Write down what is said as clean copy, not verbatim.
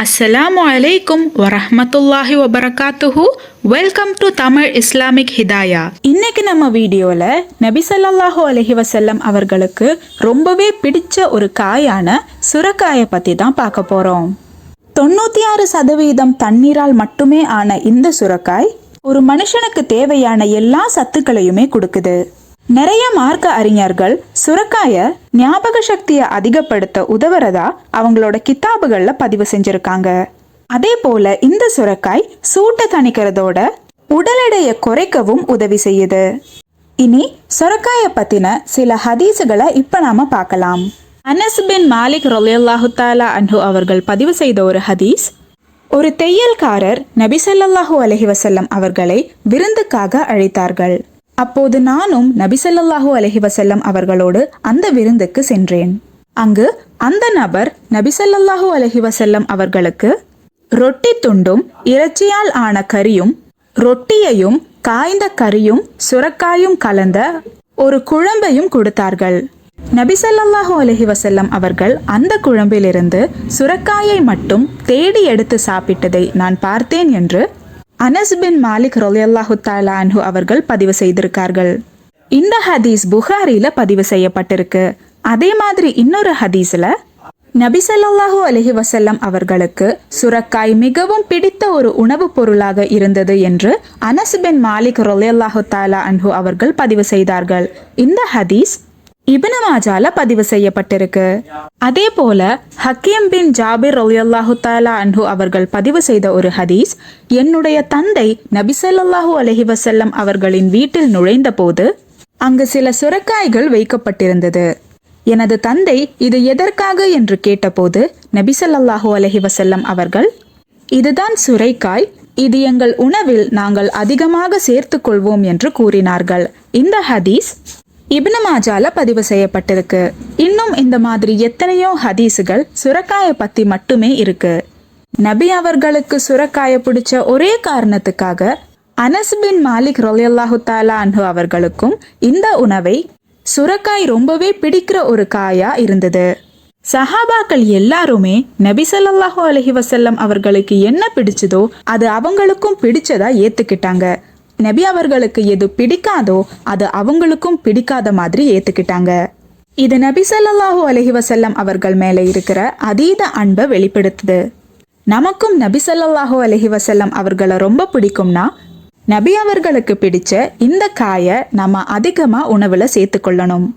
அஸ்ஸலாமு அலைக்கும் வரஹ்மத்துல்லாஹி வபரகாத்துஹு. Welcome to Tamil Islamic Hidaya. இன்னைக்கு நம்ம வீடியோல நபி ஸல்லல்லாஹு அலைஹி வஸல்லம் அவர்களுக்கு ரொம்பவே பிடிச்ச ஒரு காயான சுரக்காயை பத்தி தான் பார்க்க போறோம். 96% தண்ணீரால் மட்டுமே ஆன இந்த சுரக்காய் ஒரு மனுஷனுக்கு தேவையான எல்லா சத்துக்களையுமே கொடுக்குது. நிறைய மார்க்க அறிஞர்கள் சுரக்காய ஞாபக சக்தியை அதிகப்படுத்த உதவுறதா அவங்களோட கித்தாபுகள்ல பதிவு செஞ்சிருக்காங்க. அதே போல இந்த சுரக்காய் சூட்டை தணிக்கிறதோட உடல் எடையை குறைக்கவும் உதவி செய்யுது. இனி சுரக்காயை பத்தின சில ஹதீஸுகளை இப்ப நாம பார்க்கலாம். அனஸ் பின் மாலிக் ரலியல்லாஹு தஆலா அன்ஹு அவர்கள் பதிவு செய்த ஒரு ஹதீஸ், ஒரு தையல்காரர் நபி ஸல்லல்லாஹு அலைஹி வஸல்லம் அவர்களை விருந்துக்காக அழைத்தார்கள். அப்போது நானும் நபி ஸல்லல்லாஹு அலைஹி வஸல்லம் அவர்களோடு அந்த விருந்துக்கு சென்றேன். அங்கு அந்த நபர் நபி ஸல்லல்லாஹு அலைஹி வஸல்லம் அவர்களுக்கு ரொட்டி துண்டும் இறைச்சியால் ஆன கறியும் ரொட்டியையும் காய்ந்த கறியும் சுரக்காயும் கலந்த ஒரு குழம்பையும் கொடுத்தார்கள். நபி ஸல்லல்லாஹு அலைஹி வஸல்லம் அவர்கள் அந்த குழம்பிலிருந்து சுரக்காயை மட்டும் தேடி எடுத்து சாப்பிட்டதை நான் பார்த்தேன் என்று அனஸ் பின் மாலிக் ரலியல்லாஹு தஆலா அன்ஹு அவர்கள் பதிவு செய்திருக்கார்கள். இந்த ஹதீஸ் புகாரில பதிவு செய்யப்பட்டிருக்கு. அதே மாதிரி இன்னொரு ஹதீஸ்ல நபி ஸல்லல்லாஹு அலைஹி வஸல்லம் அவர்களுக்கு சுரக்காய் மிகவும் பிடித்த ஒரு உணவுப் பொருளாக இருந்தது என்று அனஸ் பின் மாலிக் ரலியல்லாஹு தஆலா அன்ஹு அவர்கள் பதிவு செய்தார்கள். இந்த ஹதீஸ் இப்னு மாஜால பதிவு செய்யப்பட்டிருக்கு. அதே போல ஹக்கீம் பின் ஜாபிர் ரலியல்லாஹு தஆலா அன்ஹு அவர்கள் பதிவு செய்த ஒரு ஹதீஸ், என்னுடைய தந்தை நபி ஸல்லல்லாஹு அலைஹி வஸல்லம் அவர்களின் வீட்டில் நுழைந்த போது அங்கு சில சுரக்காய்கள் வைக்கப்பட்டிருந்தது. எனது தந்தை இது எதற்காக என்று கேட்டபோது நபி ஸல்லல்லாஹு அலைஹி வஸல்லம் அவர்கள், இதுதான் சுரைக்காய், இது எங்கள் உணவில் நாங்கள் அதிகமாக சேர்த்து கொள்வோம் என்று கூறினார்கள். இந்த ஹதீஸ் இப்னு மாஜால பதிவு செய்யப்பட்டிருக்கு. இன்னும் இந்த மாதிரி எத்தனையோ ஹதீஸுகள் சுரக்காயை பத்தி மட்டுமே இருக்கு. நபி அவர்களுக்கு சுரக்காயை பிடிச்ச ஒரே காரணத்துக்காக அனஸ் பின் மாலிக் ரலியல்லாஹு தஆலா அன்ஹு அவர்களுக்கும் இந்த உணவை சுரக்காய் ரொம்பவே பிடிக்கிற ஒரு காயா இருந்தது. சஹாபாக்கள் எல்லாருமே நபி ஸல்லல்லாஹு அலைஹி வஸல்லம் அவர்களுக்கு என்ன பிடிச்சதோ அது அவங்களுக்கும் பிடிச்சதா ஏத்துக்கிட்டாங்க. நபி அவர்களுக்கு எது பிடிக்காதோ அது அவங்களுக்கும் பிடிக்காத மாதிரி ஏத்துக்கிட்டாங்க. இது நபி ஸல்லல்லாஹு அலைஹி வஸல்லம் அவர்கள் மேல இருக்கிற அதீத அன்பை வெளிப்படுத்துது. நமக்கும் நபி ஸல்லல்லாஹு அலைஹி வஸல்லம் அவர்களை ரொம்ப பிடிக்கும்னா நபி அவர்களுக்கு பிடிச்ச இந்த காயை நம்ம அதிகமா உணவுல சேர்த்து கொள்ளணும்.